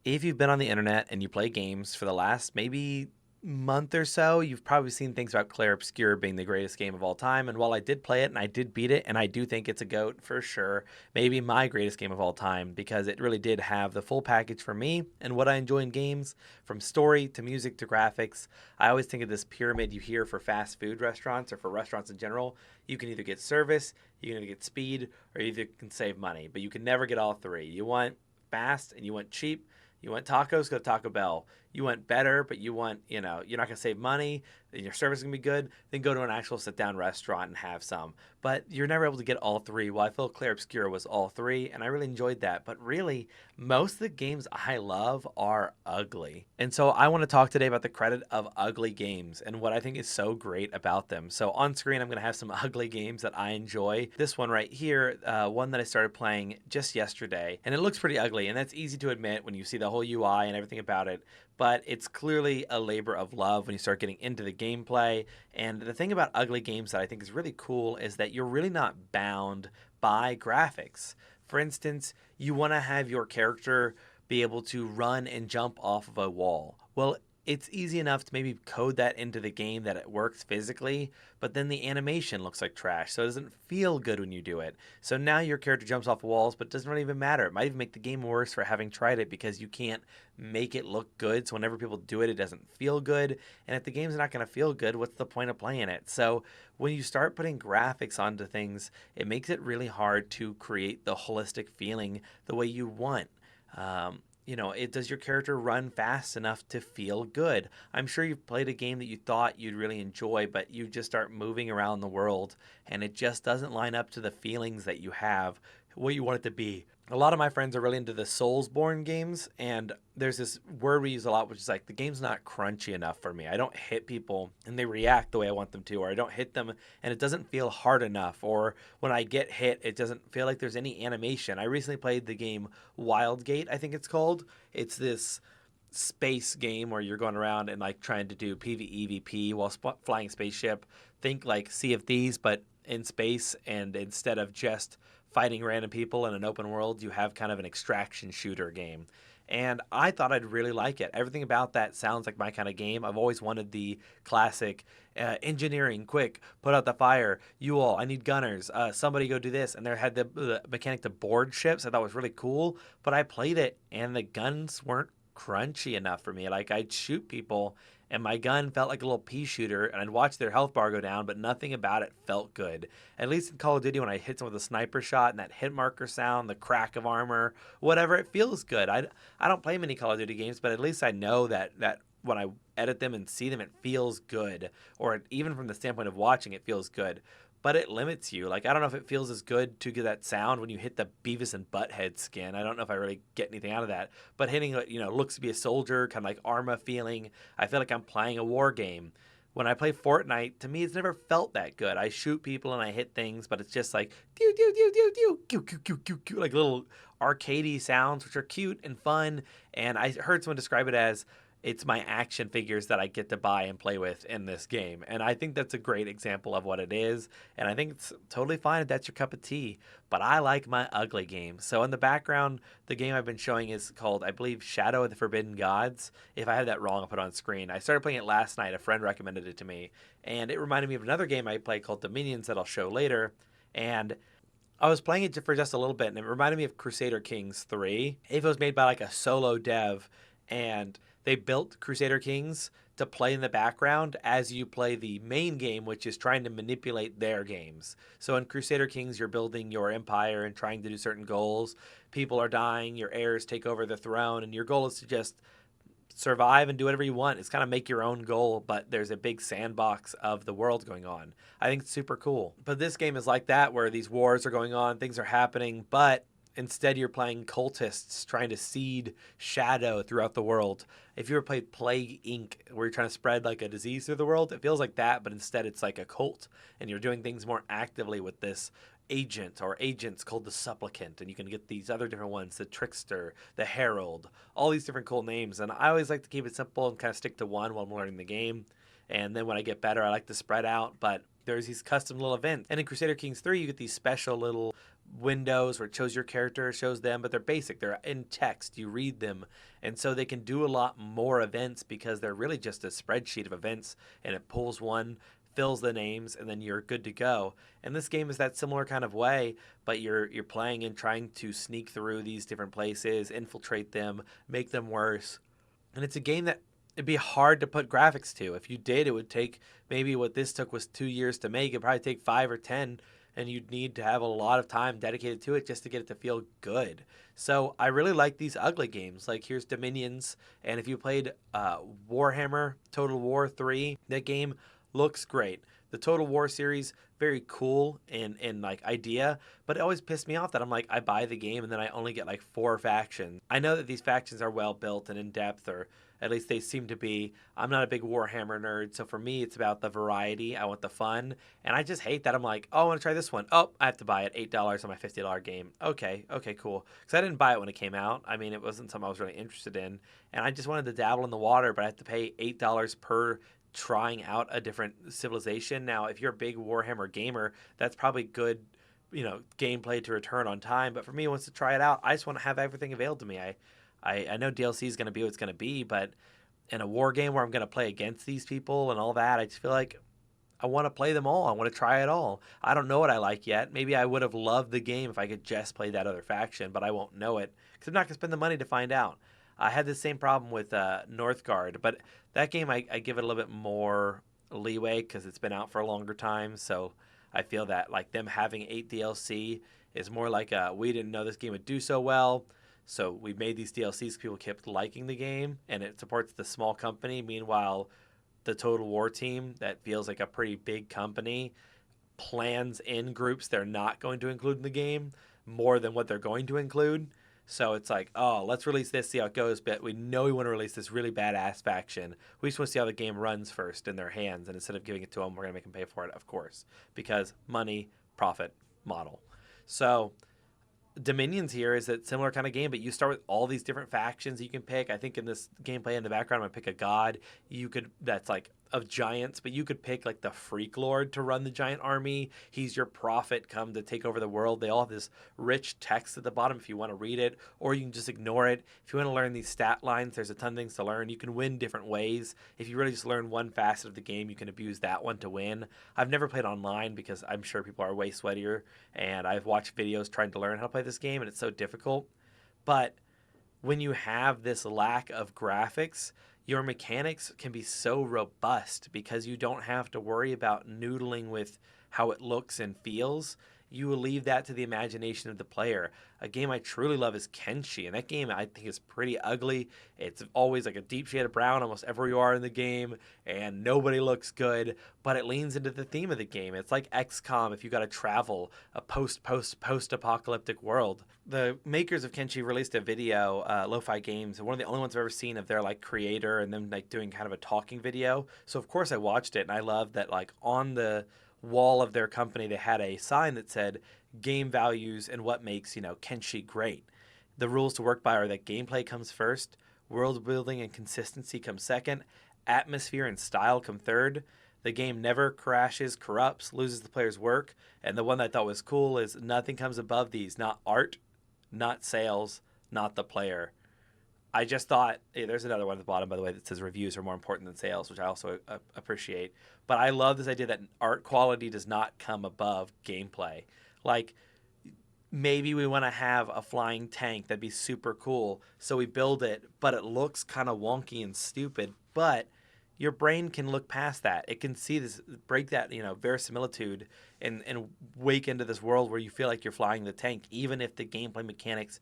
If you've been on the internet and you play games for the last maybe month or so, you've probably seen things about Clair Obscur being the greatest game of all time. And while I did play it and I did beat it, and I do think it's a GOAT for sure, maybe my greatest game of all time because it really did have the full package for me and what I enjoy in games, from story to music to graphics. I always think of this pyramid you hear for fast food restaurants or for restaurants in general. You can either get service, you can either get speed, or you either can save money, but you can never get all three. You want fast and you want cheap. You want tacos, go to Taco Bell. You want better, but you want, you're not going to save money, and your service is going to be good, then go to an actual sit down restaurant and have some. But you're never able to get all three. Well, I feel Clair Obscura was all three, and I really enjoyed that. But really, most of the games I love are ugly. And so I want to talk today about the credit of ugly games and what I think is so great about them. So on screen, I'm going to have some ugly games that I enjoy. This one right here, one that I started playing just yesterday, and it looks pretty ugly, and that's easy to admit when you see the whole UI and everything about it. But it's clearly a labor of love when you start getting into the gameplay. And the thing about ugly games that I think is really cool is that you're really not bound by graphics. For instance, you want to have your character be able to run and jump off of a wall. Well, it's easy enough to maybe code that into the game that it works physically, but then the animation looks like trash, so it doesn't feel good when you do it. So now your character jumps off walls, but it doesn't really even matter. It might even make the game worse for having tried it because you can't make it look good. So whenever people do it, it doesn't feel good. And if the game's not going to feel good, what's the point of playing it? So when you start putting graphics onto things, it makes it really hard to create the holistic feeling the way you want. Does your character run fast enough to feel good? I'm sure you've played a game that you thought you'd really enjoy, but you just start moving around the world and it just doesn't line up to the feelings that you have, what you want it to be. A lot of my friends are really into the Soulsborne games, and there's this word we use a lot, which is like the game's not crunchy enough for me. I don't hit people and they react the way I want them to, or I don't hit them and it doesn't feel hard enough, or when I get hit, it doesn't feel like there's any animation. I recently played the game Wildgate, I think it's called. It's this space game where you're going around and like trying to do PvEVP while flying a spaceship. Think like Sea of Thieves, but in space, and instead of just fighting random people in an open world, you have kind of an extraction shooter game. And I thought I'd really like it. Everything about that sounds like my kind of game. I've always wanted the classic engineering, quick, put out the fire. You all, I need gunners. Somebody go do this. And there had the mechanic to board ships. I thought was really cool. But I played it, and the guns weren't crunchy enough for me. Like I'd shoot people and my gun felt like a little pea shooter, and I'd watch their health bar go down, but nothing about it felt good. At least in Call of Duty, when I hit someone with a sniper shot and that hit marker sound, the crack of armor, whatever, it feels good. I don't play many Call of Duty games, but at least I know that when I edit them and see them, it feels good, or even from the standpoint of watching, it feels good. But it limits you. Like, I don't know if it feels as good to get that sound when you hit the Beavis and Butthead skin. I don't know if I really get anything out of that. But hitting, looks to be a soldier, kind of like Arma feeling, I feel like I'm playing a war game. When I play Fortnite, to me, it's never felt that good. I shoot people and I hit things, but it's just like, pew, pew, pew, pew, pew, pew, pew, pew, pew, pew, like little arcadey sounds, which are cute and fun. And I heard someone describe it as, it's my action figures that I get to buy and play with in this game. And I think that's a great example of what it is. And I think it's totally fine if that's your cup of tea. But I like my ugly games. So in the background, the game I've been showing is called, I believe, Shadow of the Forbidden Gods. If I have that wrong, I'll put it on screen. I started playing it last night. A friend recommended it to me. And it reminded me of another game I played called Dominions that I'll show later. And I was playing it for just a little bit, and it reminded me of Crusader Kings 3. It was made by like a solo dev, and they built Crusader Kings to play in the background as you play the main game, which is trying to manipulate their games. So in Crusader Kings, you're building your empire and trying to do certain goals. People are dying, your heirs take over the throne, and your goal is to just survive and do whatever you want. It's kind of make your own goal, but there's a big sandbox of the world going on. I think it's super cool. But this game is like that, where these wars are going on, things are happening, but instead you're playing cultists trying to seed shadow throughout the world. If you ever played Plague Inc., where you're trying to spread like a disease through the world, it feels like that, but instead it's like a cult, and you're doing things more actively with this agent or agents called the supplicant, and you can get these other different ones, the trickster, the herald, all these different cool names. And I always like to keep it simple and kind of stick to one while I'm learning the game, and then when I get better I like to spread out. But there's these custom little events, and in Crusader Kings 3 you get these special little windows where it shows your character, shows them, but they're basic. They're in text. You read them. And so they can do a lot more events because they're really just a spreadsheet of events, and it pulls one, fills the names, and then you're good to go. And this game is that similar kind of way, but you're playing and trying to sneak through these different places, infiltrate them, make them worse. And it's a game that it'd be hard to put graphics to. If you did, it would take maybe what this took was 2 years to make. It'd probably take 5 or 10, and you'd need to have a lot of time dedicated to it just to get it to feel good. So I really like these ugly games. Like here's Dominions, and if you played Warhammer Total War 3, that game looks great. The Total War series, very cool in like idea, but it always pissed me off that I'm like, I buy the game and then I only get like 4 factions. I know that these factions are well built and in depth, or at least they seem to be. I'm not a big Warhammer nerd, so for me, it's about the variety. I want the fun, and I just hate that. I'm like, oh, I want to try this one. Oh, I have to buy it, $8 on my $50 game. Okay, cool. Because I didn't buy it when it came out. I mean, it wasn't something I was really interested in, and I just wanted to dabble in the water, but I have to pay $8 per trying out a different civilization. Now, if you're a big Warhammer gamer, that's probably good, gameplay to return on time. But for me, once to try it out, I just want to have everything available to me. I know DLC is going to be what it's going to be, but in a war game where I'm going to play against these people and all that, I just feel like I want to play them all. I want to try it all. I don't know what I like yet. Maybe I would have loved the game if I could just play that other faction, but I won't know it because I'm not going to spend the money to find out. I had the same problem with Northgard, but that game I give it a little bit more leeway because it's been out for a longer time. So I feel that like them having 8 DLC is more like we didn't know this game would do so well. So we made these DLCs. People kept liking the game, and it supports the small company. Meanwhile, the Total War team, that feels like a pretty big company, plans in groups they're not going to include in the game more than what they're going to include. So it's like, oh, let's release this, see how it goes. But we know we want to release this really badass faction. We just want to see how the game runs first in their hands. And instead of giving it to them, we're going to make them pay for it, of course, because money, profit model. So Dominions here is a similar kind of game, but you start with all these different factions you can pick. I think in this gameplay in the background, I'm gonna pick a god. That's like of giants, but you could pick like the Freak Lord to run the giant army. He's your prophet come to take over the world. They all have this rich text at the bottom if you want to read it, or you can just ignore it. If you want to learn these stat lines, there's a ton of things to learn. You can win different ways. If you really just learn one facet of the game, you can abuse that one to win. I've never played online because I'm sure people are way sweatier, and I've watched videos trying to learn how to play this game, and it's so difficult. But when you have this lack of graphics, your mechanics can be so robust because you don't have to worry about noodling with how it looks and feels. You will leave that to the imagination of the player. A game I truly love is Kenshi, and that game I think is pretty ugly. It's always like a deep shade of brown almost everywhere you are in the game, and nobody looks good, but it leans into the theme of the game. It's like XCOM if you got to travel a post-apocalyptic world. The makers of Kenshi released a video, Lo-Fi Games, one of the only ones I've ever seen of their like creator and them like doing kind of a talking video. So of course I watched it, and I love that like on the wall of their company they had a sign that said game values and what makes Kenshi great. The rules to work by are that gameplay comes first, world building and consistency come second, atmosphere and style come third. The game never crashes, corrupts, loses the player's work, and the one that I thought was cool is nothing comes above these, not art, not sales, not the player. I just thought, hey, there's another one at the bottom, by the way, that says reviews are more important than sales, which I also appreciate. But I love this idea that art quality does not come above gameplay. Like, maybe we want to have a flying tank. That'd be super cool. So we build it, but it looks kind of wonky and stupid. But your brain can look past that. It can see this, break that, verisimilitude and wake into this world where you feel like you're flying the tank, even if the gameplay mechanics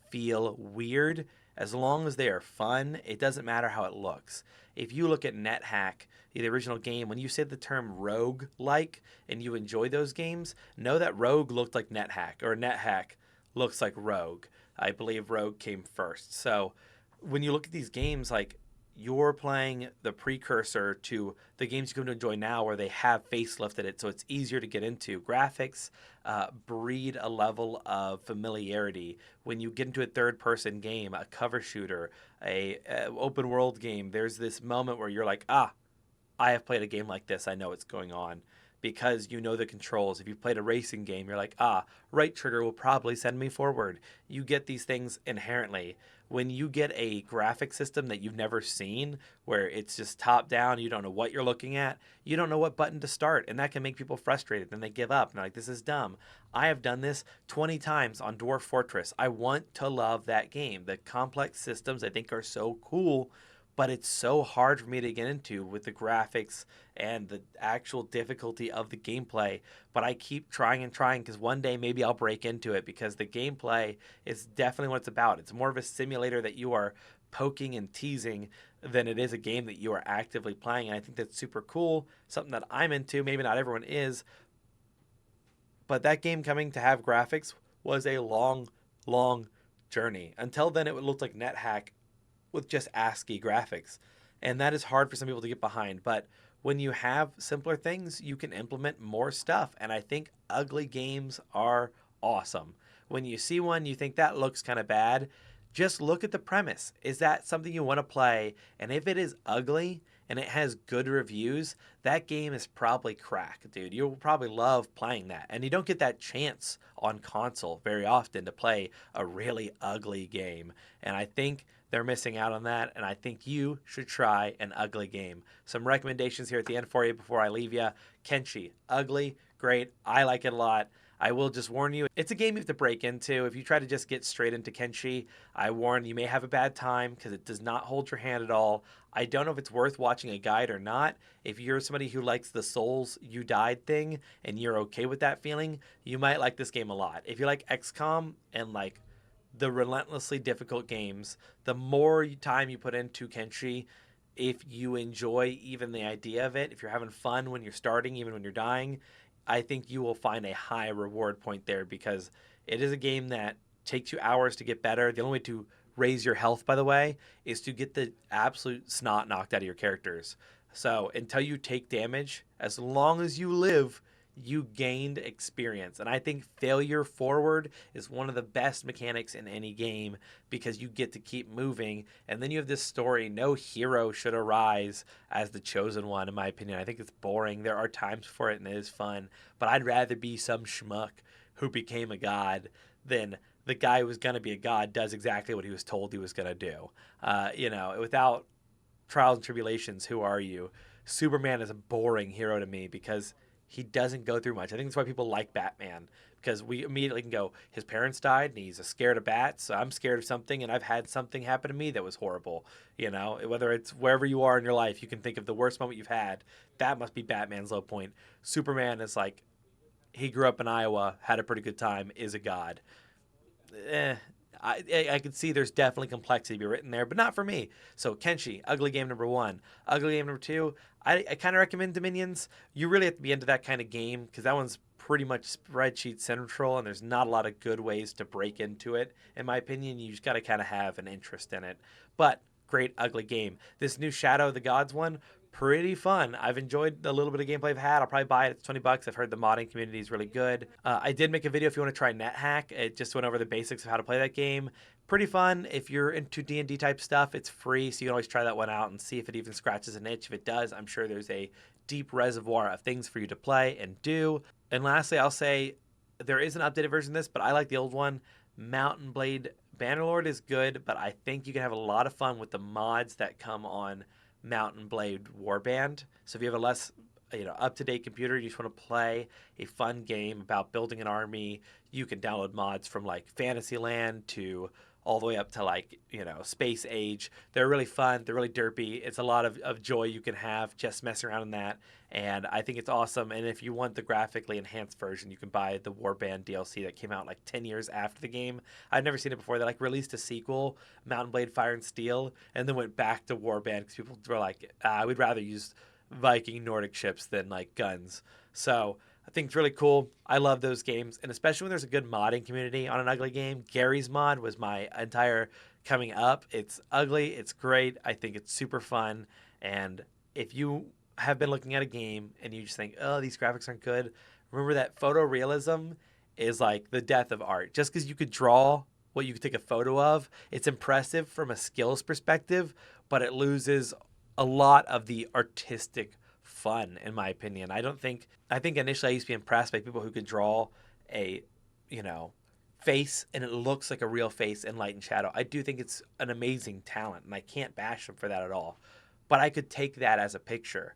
feel weird. As long as they are fun, it doesn't matter how it looks. If you look at NetHack, the original game, when you say the term rogue-like and you enjoy those games, know that Rogue looked like NetHack, or NetHack looks like Rogue. I believe Rogue came first. So when you look at these games, like, you're playing the precursor to the games you come to enjoy now where they have facelifted it so it's easier to get into. Graphics breed a level of familiarity. When you get into a third-person game, a cover shooter, a open-world game, there's this moment where you're like, I have played a game like this. I know what's going on. because you know the controls. If you've played a racing game, you're like, ah, right trigger will probably send me forward. You get these things inherently. When you get a graphic system that you've never seen, where it's just top down, you don't know what you're looking at, you don't know what button to start, and that can make people frustrated. Then they give up and they're like, this is dumb. I have done this 20 times on Dwarf Fortress. I want to love that game. The complex systems I think are so cool, but it's so hard for me to get into with the graphics and the actual difficulty of the gameplay. But I keep trying and trying because one day maybe I'll break into it, because the gameplay is definitely what it's about. It's more of a simulator that you are poking and teasing than it is a game that you are actively playing. And I think that's super cool, something that I'm into. Maybe not everyone is, but that game coming to have graphics was a long, long journey. Until then, it would look like NetHack with just ASCII graphics. And that is hard for some people to get behind. But when you have simpler things, you can implement more stuff. And I think ugly games are awesome. When you see one, you think that looks kind of bad. Just look at the premise. Is that something you want to play? And if it is ugly and it has good reviews, that game is probably crack, dude. You'll probably love playing that. And you don't get that chance on console very often to play a really ugly game. And I think they're missing out on that, and I think you should try an ugly game. Some recommendations here at the end for you before I leave you. Kenshi, ugly, great. I like it a lot. I will just warn you, it's a game you have to break into. If you try to just get straight into Kenshi, I warn you may have a bad time because it does not hold your hand at all. I don't know if it's worth watching a guide or not. If you're somebody who likes the Souls You Died thing and you're okay with that feeling, you might like this game a lot. If you like XCOM and like the relentlessly difficult games, the more time you put into Kenshi, if you enjoy even the idea of it, if you're having fun when you're starting, even when you're dying, I think you will find a high reward point there, because it is a game that takes you hours to get better. The only way to raise your health, by the way, is to get the absolute snot knocked out of your characters. So until you take damage, as long as you live, you gained experience. And I think failure forward is one of the best mechanics in any game, because you get to keep moving. And then you have this story. No hero should arise as the chosen one, in my opinion. I think it's boring. There are times for it and it is fun, but I'd rather be some schmuck who became a god than the guy who was going to be a god does exactly what he was told he was going to do. Without trials and tribulations, who are you? Superman is a boring hero to me because he doesn't go through much. I think that's why people like Batman, because we immediately can go, his parents died and he's scared of bats. So I'm scared of something, and I've had something happen to me that was horrible. Whether it's wherever you are in your life, you can think of the worst moment you've had. That must be Batman's low point. Superman is like, he grew up in Iowa, had a pretty good time, is a god. eh, I could see there's definitely complexity to be written there, but not for me. So Kenshi, ugly game number one. Ugly game number two, I kind of recommend Dominions. You really have to be into that kind of game, because that one's pretty much spreadsheet central, and there's not a lot of good ways to break into it. In my opinion, you just got to kind of have an interest in it. But great ugly game. This new Shadow of the Gods one, pretty fun. I've enjoyed the little bit of gameplay I've had. I'll probably buy it. It's $20. I've heard the modding community is really good. I did make a video if you want to try NetHack. It just went over the basics of how to play that game. Pretty fun. If you're into D&D type stuff, it's free, so you can always try that one out and see if it even scratches an itch. If it does, I'm sure there's a deep reservoir of things for you to play and do. And lastly, I'll say there is an updated version of this, but I like the old one. Mountain Blade Bannerlord is good, but I think you can have a lot of fun with the mods that come on Mountain Blade Warband. So if you have a less up-to-date computer, you just want to play a fun game about building an army, you can download mods from like Fantasyland to all the way up to like Space Age. They're really fun, they're really derpy. It's a lot of joy you can have just messing around in that, and I think it's awesome. And if you want the graphically enhanced version, you can buy the Warband DLC that came out like 10 years after the game. I've never seen it before. They like released a sequel, Mountain Blade Fire and Steel, and then went back to Warband because people were like, we'd rather use Viking Nordic ships than like guns. So I think it's really cool. I love those games, and especially when there's a good modding community on an ugly game. Gary's mod was my entire coming up. It's ugly, it's great. I think it's super fun. And if you have been looking at a game and you just think, oh, these graphics aren't good, remember that photorealism is like the death of art. Just because you could draw what you could take a photo of, it's impressive from a skills perspective, but it loses a lot of the artistic fun, in my opinion. I think initially I used to be impressed by people who could draw a, you know, face and it looks like a real face in light and shadow. I do think it's an amazing talent, and I can't bash them for that at all. But I could take that as a picture.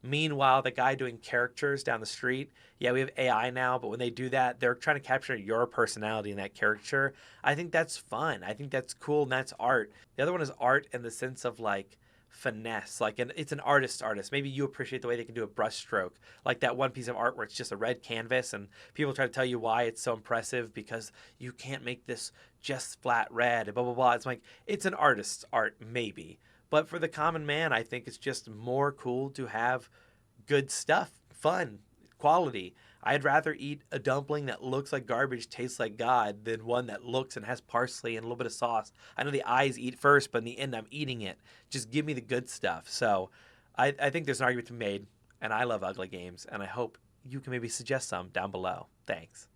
Meanwhile, the guy doing characters down the street, yeah, we have AI now, but when they do that, they're trying to capture your personality in that caricature. I think that's fun. I think that's cool, and that's art. The other one is art in the sense of like finesse, like it's an artist. Maybe you appreciate the way they can do a brush stroke, like that one piece of art where it's just a red canvas, and people try to tell you why it's so impressive because you can't make this just flat red, and blah blah blah. It's like it's an artist's art, maybe. But for the common man, I think it's just more cool to have good stuff, fun, quality. I'd rather eat a dumpling that looks like garbage, tastes like God, than one that looks and has parsley and a little bit of sauce. I know the eyes eat first, but in the end, I'm eating it. Just give me the good stuff. So I think there's an argument to be made, and I love ugly games, and I hope you can maybe suggest some down below. Thanks.